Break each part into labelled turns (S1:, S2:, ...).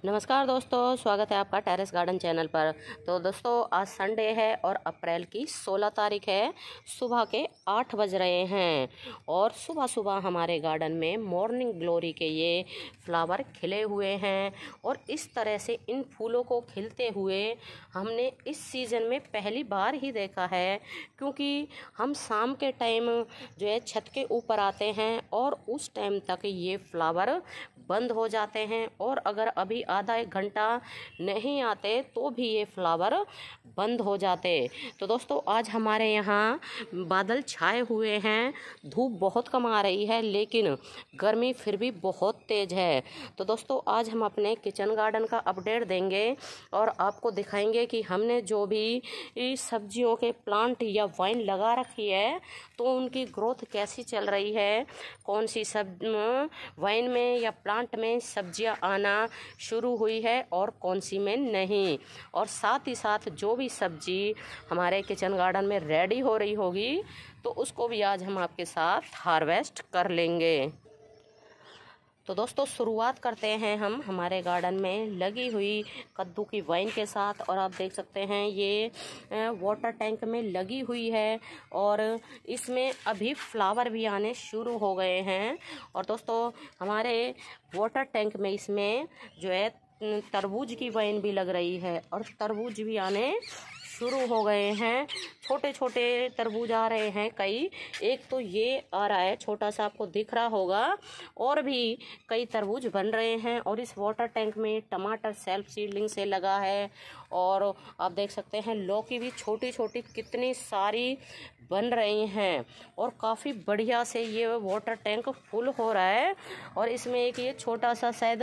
S1: नमस्कार दोस्तों, स्वागत है आपका टेरेस गार्डन चैनल पर। तो दोस्तों, आज संडे है और अप्रैल की 16 तारीख है। सुबह के 8 बज रहे हैं और सुबह सुबह हमारे गार्डन में मॉर्निंग ग्लोरी के ये फ्लावर खिले हुए हैं। और इस तरह से इन फूलों को खिलते हुए हमने इस सीज़न में पहली बार ही देखा है, क्योंकि हम शाम के टाइम जो है छत के ऊपर आते हैं और उस टाइम तक ये फ्लावर बंद हो जाते हैं। और अगर अभी आधा एक घंटा नहीं आते तो भी ये फ्लावर बंद हो जाते। तो दोस्तों, आज हमारे यहाँ बादल छाए हुए हैं, धूप बहुत कम आ रही है, लेकिन गर्मी फिर भी बहुत तेज़ है। तो दोस्तों, आज हम अपने किचन गार्डन का अपडेट देंगे और आपको दिखाएंगे कि हमने जो भी सब्जियों के प्लांट या वाइन लगा रखी है तो उनकी ग्रोथ कैसी चल रही है, कौन सी वाइन में या प्लांट में सब्जियां आना शुरू हुई है और कौन सी में नहीं। और साथ ही साथ जो भी सब्जी हमारे किचन गार्डन में रेडी हो रही होगी तो उसको भी आज हम आपके साथ हार्वेस्ट कर लेंगे। तो दोस्तों, शुरुआत करते हैं हम हमारे गार्डन में लगी हुई कद्दू की वाइन के साथ। और आप देख सकते हैं ये वाटर टैंक में लगी हुई है और इसमें अभी फ्लावर भी आने शुरू हो गए हैं। और दोस्तों, हमारे वाटर टैंक में इसमें जो है तरबूज की वाइन भी लग रही है और तरबूज भी आने शुरू हो गए हैं। छोटे छोटे तरबूज आ रहे हैं कई, एक तो ये आ रहा है छोटा सा, आपको दिख रहा होगा, और भी कई तरबूज बन रहे हैं। और इस वाटर टैंक में टमाटर सेल्फ सीडलिंग से लगा है और आप देख सकते हैं लौकी भी छोटी छोटी कितनी सारी बन रही हैं और काफ़ी बढ़िया से ये वाटर टैंक फुल हो रहा है। और इसमें एक ये छोटा सा शायद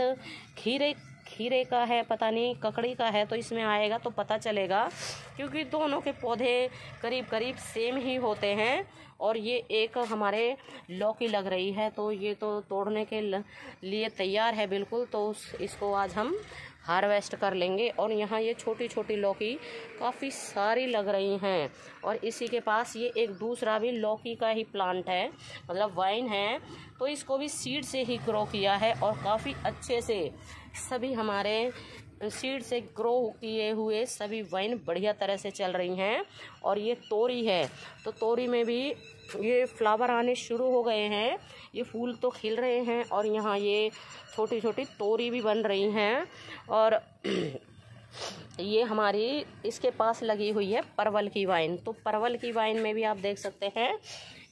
S1: खीरे का है, पता नहीं ककड़ी का है, तो इसमें आएगा तो पता चलेगा, क्योंकि दोनों के पौधे करीब करीब सेम ही होते हैं। और ये एक हमारे लौकी लग रही है, तो ये तो तोड़ने के लिए तैयार है बिल्कुल। तो इसको आज हम हार्वेस्ट कर लेंगे। और यहाँ ये छोटी छोटी लौकी काफ़ी सारी लग रही हैं और इसी के पास ये एक दूसरा भी लौकी का ही प्लांट है, मतलब वाइन है, तो इसको भी सीड से ही ग्रो किया है और काफ़ी अच्छे से सभी हमारे सीड से ग्रो किए हुए सभी वाइन बढ़िया तरह से चल रही हैं। और ये तोरी है, तो तोरी में भी ये फ्लावर आने शुरू हो गए हैं, ये फूल तो खिल रहे हैं और यहाँ ये छोटी छोटी तोरी भी बन रही हैं। और ये हमारी इसके पास लगी हुई है परवल की वाइन, तो परवल की वाइन में भी आप देख सकते हैं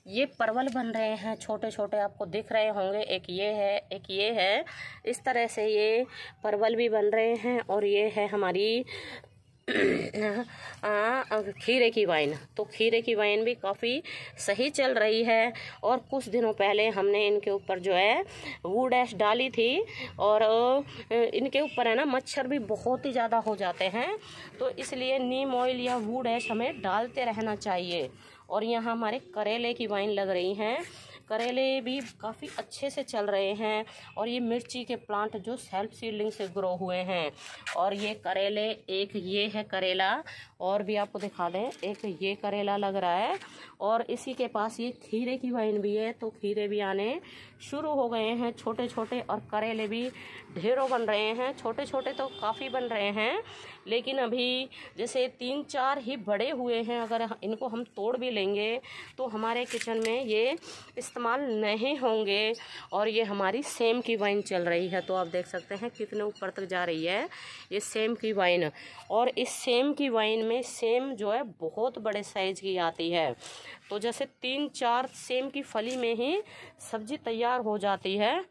S1: ये परवल बन रहे हैं छोटे छोटे, आपको दिख रहे होंगे, एक ये है एक ये है, इस तरह से ये परवल भी बन रहे हैं। और ये है हमारी खीरे की वाइन, तो खीरे की वाइन भी काफ़ी सही चल रही है। और कुछ दिनों पहले हमने इनके ऊपर जो है वुड ऐश डाली थी और इनके ऊपर है ना मच्छर भी बहुत ही ज़्यादा हो जाते हैं, तो इसलिए नीम ऑयल या वुड ऐश हमें डालते रहना चाहिए। और यहाँ हमारे करेले की वाइन लग रही हैं, करेले भी काफ़ी अच्छे से चल रहे हैं। और ये मिर्ची के प्लांट जो सेल्फ सीडलिंग से ग्रो हुए हैं। और ये करेले, एक ये है करेला, और भी आपको दिखा दें, एक ये करेला लग रहा है। और इसी के पास ये खीरे की वाइन भी है, तो खीरे भी आने शुरू हो गए हैं छोटे छोटे। और करेले भी ढेरों बन रहे हैं, छोटे छोटे तो काफ़ी बन रहे हैं, लेकिन अभी जैसे 3-4 ही बड़े हुए हैं। अगर इनको हम तोड़ भी लेंगे तो हमारे किचन में ये इस्तेमाल नहीं होंगे। और ये हमारी सेम की वाइन चल रही है, तो आप देख सकते हैं कितने ऊपर तक जा रही है ये सेम की वाइन। और इस सेम की वाइन में सेम जो है बहुत बड़े साइज की आती है, तो जैसे 3-4 सेम की फली में ही सब्जी तैयार हो जाती है।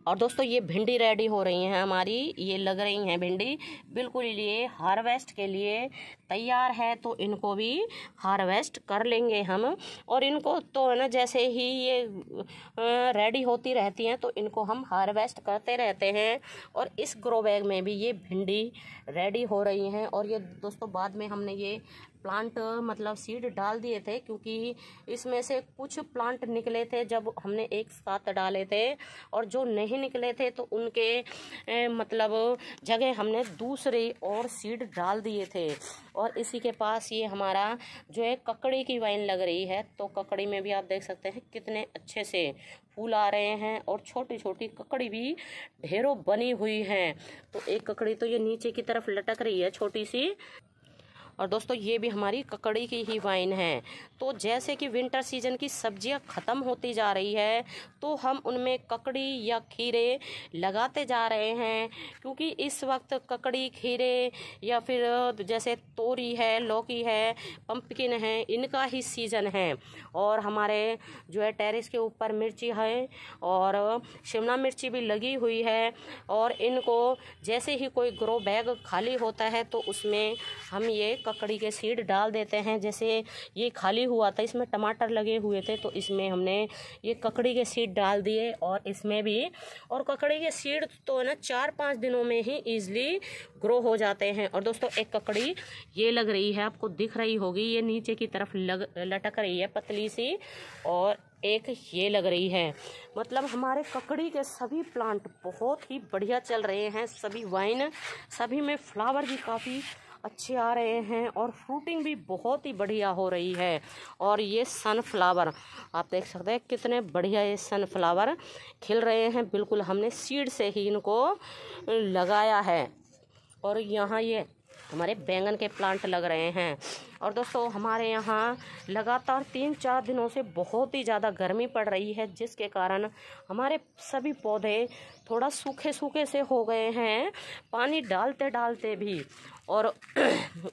S1: और दोस्तों, ये भिंडी रेडी हो रही हैं हमारी, ये लग रही हैं भिंडी बिल्कुल ये हार्वेस्ट के लिए तैयार है, तो इनको भी हार्वेस्ट कर लेंगे हम। और इनको तो है ना जैसे ही ये रेडी होती रहती हैं तो इनको हम हार्वेस्ट करते रहते हैं। और इस ग्रो बैग में भी ये भिंडी रेडी हो रही हैं। और ये दोस्तों बाद में हमने ये प्लांट मतलब सीड डाल दिए थे, क्योंकि इसमें से कुछ प्लांट निकले थे जब हमने एक साथ डाले थे, और जो नहीं निकले थे तो उनके मतलब जगह हमने दूसरे और सीड डाल दिए थे। और इसी के पास ये हमारा जो है ककड़ी की वाइन लग रही है। तो ककड़ी में भी आप देख सकते हैं कितने अच्छे से फूल आ रहे हैं, और छोटी छोटी ककड़ी भी ढेरों बनी हुई हैं। तो एक ककड़ी तो ये नीचे की तरफ लटक रही है छोटी सी। और दोस्तों ये भी हमारी ककड़ी की ही वाइन है। तो जैसे कि विंटर सीजन की सब्जियां ख़त्म होती जा रही है, तो हम उनमें ककड़ी या खीरे लगाते जा रहे हैं, क्योंकि इस वक्त ककड़ी, खीरे या फिर जैसे तोरी है, लौकी है, पंपकिन है, इनका ही सीज़न है। और हमारे जो है टेरेस के ऊपर मिर्ची है और शिमला मिर्ची भी लगी हुई है। और इनको जैसे ही कोई ग्रो बैग खाली होता है तो उसमें हम ये ककड़ी के सीड डाल देते हैं। जैसे ये खाली हुआ था, इसमें टमाटर लगे हुए थे, तो इसमें हमने ये ककड़ी के सीड डाल दिए। और इसमें भी, और ककड़ी के सीड तो है ना 4-5 दिनों में ही ईजिली ग्रो हो जाते हैं। और दोस्तों एक ककड़ी ये लग रही है, आपको दिख रही होगी, ये नीचे की तरफ लटक रही है पतली सी, और एक ये लग रही है। मतलब हमारे ककड़ी के सभी प्लांट बहुत ही बढ़िया चल रहे हैं। सभी वाइन, सभी में फ्लावर भी काफ़ी अच्छे आ रहे हैं, और फ्रूटिंग भी बहुत ही बढ़िया हो रही है। और ये सनफ्लावर आप देख सकते हैं कितने बढ़िया ये सनफ्लावर खिल रहे हैं। बिल्कुल हमने सीड से ही इनको लगाया है। और यहाँ ये हमारे बैंगन के प्लांट लग रहे हैं। और दोस्तों हमारे यहाँ लगातार 3-4 दिनों से बहुत ही ज़्यादा गर्मी पड़ रही है, जिसके कारण हमारे सभी पौधे थोड़ा सूखे सूखे से हो गए हैं, पानी डालते डालते भी। और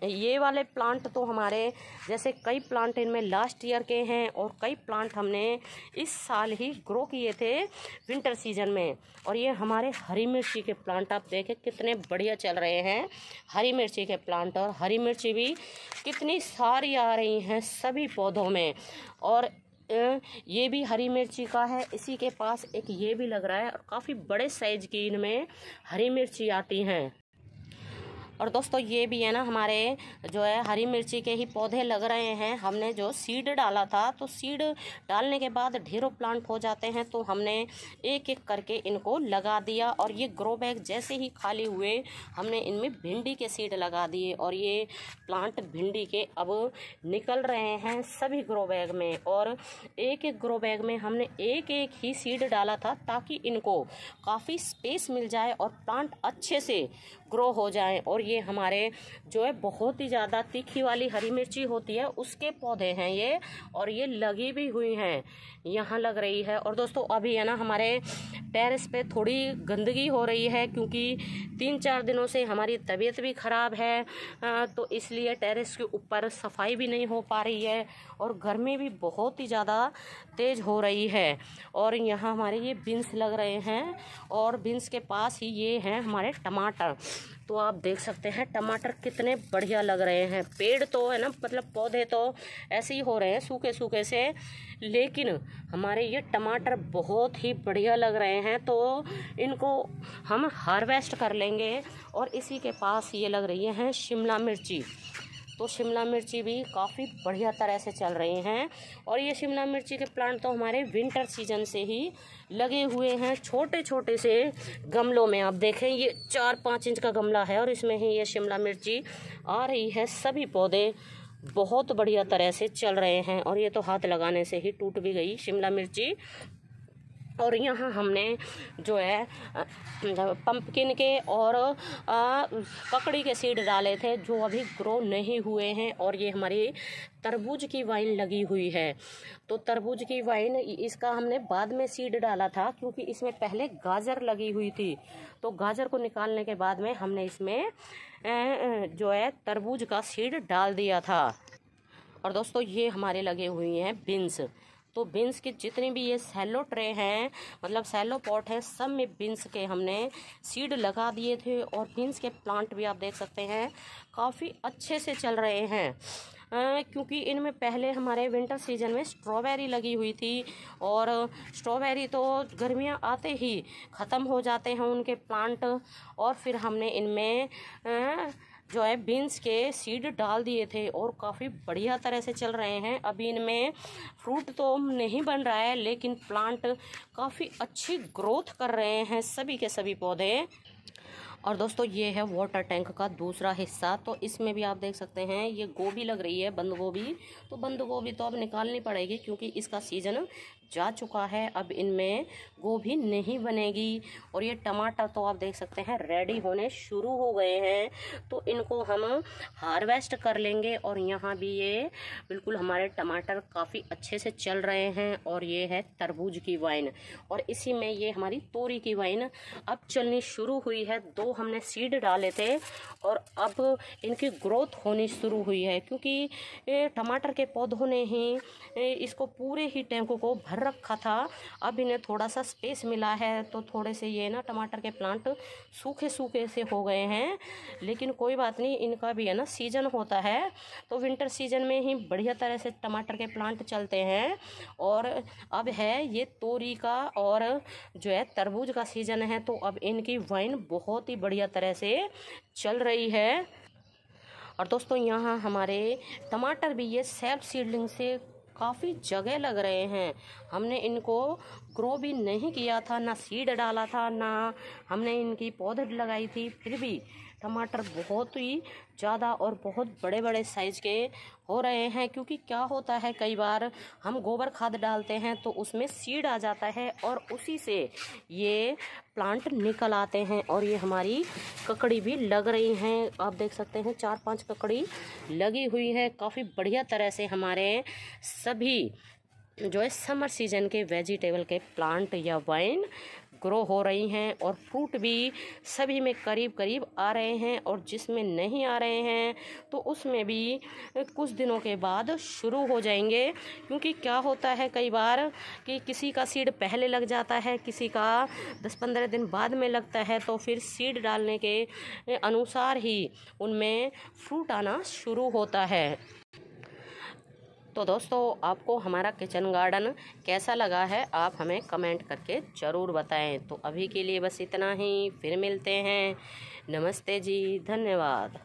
S1: ये वाले प्लांट तो हमारे जैसे कई प्लांट इनमें लास्ट ईयर के हैं, और कई प्लांट हमने इस साल ही ग्रो किए थे विंटर सीजन में। और ये हमारे हरी मिर्ची के प्लांट आप देखें कितने बढ़िया चल रहे हैं, हरी मिर्ची के प्लांट। और हरी मिर्ची भी कितनी सारी आ रही हैं सभी पौधों में। और ये भी हरी मिर्ची का है। इसी के पास एक ये भी लग रहा है, और काफ़ी बड़े साइज की इनमें हरी मिर्ची आती हैं। और दोस्तों ये भी है ना हमारे जो है हरी मिर्ची के ही पौधे लग रहे हैं। हमने जो सीड डाला था, तो सीड डालने के बाद ढेरों प्लांट हो जाते हैं, तो हमने एक एक करके इनको लगा दिया। और ये ग्रो बैग जैसे ही खाली हुए, हमने इनमें भिंडी के सीड लगा दिए। और ये प्लांट भिंडी के अब निकल रहे हैं सभी ग्रो बैग में। और एक एक ग्रो बैग में हमने एक एक ही सीड डाला था, ताकि इनको काफ़ी स्पेस मिल जाए और प्लांट अच्छे से ग्रो हो जाएं। और ये हमारे जो है बहुत ही ज़्यादा तीखी वाली हरी मिर्ची होती है, उसके पौधे हैं ये, और ये लगी भी हुई हैं, यहाँ लग रही है। और दोस्तों अभी है ना हमारे टेरेस पे थोड़ी गंदगी हो रही है, क्योंकि 3-4 दिनों से हमारी तबीयत भी ख़राब है, तो इसलिए टेरेस के ऊपर सफाई भी नहीं हो पा रही है, और गर्मी भी बहुत ही ज़्यादा तेज़ हो रही है। और यहाँ हमारे ये बीन्स लग रहे हैं, और बीन्स के पास ही ये हैं हमारे टमाटर। तो आप देख सकते हैं टमाटर कितने बढ़िया लग रहे हैं। पेड़ तो है ना, मतलब पौधे तो ऐसे ही हो रहे हैं सूखे सूखे से, लेकिन हमारे ये टमाटर बहुत ही बढ़िया लग रहे हैं। तो इनको हम हार्वेस्ट कर लेंगे। और इसी के पास ये लग रही हैं शिमला मिर्ची। तो शिमला मिर्ची भी काफ़ी बढ़िया तरह से चल रही हैं। और ये शिमला मिर्ची के प्लांट तो हमारे विंटर सीजन से ही लगे हुए हैं, छोटे छोटे से गमलों में। आप देखें ये 4-5 इंच का गमला है, और इसमें ही ये शिमला मिर्ची आ रही है। सभी पौधे बहुत बढ़िया तरह से चल रहे हैं। और ये तो हाथ लगाने से ही टूट भी गई शिमला मिर्ची। और यहाँ हमने जो है पंपकिन के और ककड़ी के सीड डाले थे, जो अभी ग्रो नहीं हुए हैं। और ये हमारी तरबूज की वाइन लगी हुई है। तो तरबूज की वाइन, इसका हमने बाद में सीड डाला था, क्योंकि इसमें पहले गाजर लगी हुई थी। तो गाजर को निकालने के बाद में हमने इसमें जो है तरबूज का सीड डाल दिया था। और दोस्तों ये हमारे लगे हुए हैं बीन्स। तो बीन्स के जितने भी ये सैलो ट्रे हैं, मतलब सैलो पॉट है, सब में बीन्स के हमने सीड लगा दिए थे। और बीन्स के प्लांट भी आप देख सकते हैं काफ़ी अच्छे से चल रहे हैं, क्योंकि इनमें पहले हमारे विंटर सीजन में स्ट्रॉबेरी लगी हुई थी। और स्ट्रॉबेरी तो गर्मियाँ आते ही ख़त्म हो जाते हैं उनके प्लांट। और फिर हमने इनमें जो है बीन्स के सीड डाल दिए थे और काफ़ी बढ़िया तरह से चल रहे हैं। अभी इनमें फ्रूट तो नहीं बन रहा है, लेकिन प्लांट काफ़ी अच्छी ग्रोथ कर रहे हैं सभी के सभी पौधे। और दोस्तों ये है वाटर टैंक का दूसरा हिस्सा। तो इसमें भी आप देख सकते हैं ये गोभी लग रही है, बंद गोभी। तो बंद गोभी तो अब निकालनी पड़ेगी क्योंकि इसका सीजन जा चुका है, अब इनमें गोभी नहीं बनेगी। और ये टमाटर तो आप देख सकते हैं रेडी होने शुरू हो गए हैं, तो इनको हम हार्वेस्ट कर लेंगे। और यहाँ भी ये बिल्कुल हमारे टमाटर काफ़ी अच्छे से चल रहे हैं। और ये है तरबूज की वाइन, और इसी में ये हमारी तोरी की वाइन अब चलनी शुरू हुई है। 2 हमने सीड डाले थे और अब इनकी ग्रोथ होनी शुरू हुई है, क्योंकि टमाटर के पौधों ने ही इसको पूरे ही टैंक को भर रखा था। अब इन्हें थोड़ा सा स्पेस मिला है, तो थोड़े से ये ना टमाटर के प्लांट सूखे सूखे से हो गए हैं। लेकिन कोई बात नहीं, इनका भी है ना सीजन होता है, तो विंटर सीजन में ही बढ़िया तरह से टमाटर के प्लांट चलते हैं। और अब है ये तोरी का और जो है तरबूज का सीजन है, तो अब इनकी वाइन बहुत ही बढ़िया तरह से चल रही है। और दोस्तों यहाँ हमारे टमाटर भी ये सेल्फ सीडलिंग से काफ़ी जगह लग रहे हैं। हमने इनको ग्रो भी नहीं किया था, ना सीड डाला था, ना हमने इनकी पौधे लगाई थी, फिर भी टमाटर बहुत ही ज़्यादा और बहुत बड़े बड़े साइज़ के हो रहे हैं। क्योंकि क्या होता है, कई बार हम गोबर खाद डालते हैं तो उसमें सीड आ जाता है और उसी से ये प्लांट निकल आते हैं। और ये हमारी ककड़ी भी लग रही हैं, आप देख सकते हैं 4-5 ककड़ी लगी हुई है। काफ़ी बढ़िया तरह से हमारे सभी जो है समर सीजन के वेजिटेबल के प्लांट या वाइन ग्रो हो रही हैं। और फ्रूट भी सभी में करीब करीब आ रहे हैं, और जिसमें नहीं आ रहे हैं तो उसमें भी कुछ दिनों के बाद शुरू हो जाएंगे। क्योंकि क्या होता है कई बार कि किसी का सीड पहले लग जाता है, किसी का 10-15 दिन बाद में लगता है, तो फिर सीड डालने के अनुसार ही उनमें फ्रूट आना शुरू होता है। तो दोस्तों आपको हमारा किचन गार्डन कैसा लगा है, आप हमें कमेंट करके ज़रूर बताएं। तो अभी के लिए बस इतना ही, फिर मिलते हैं। नमस्ते जी, धन्यवाद।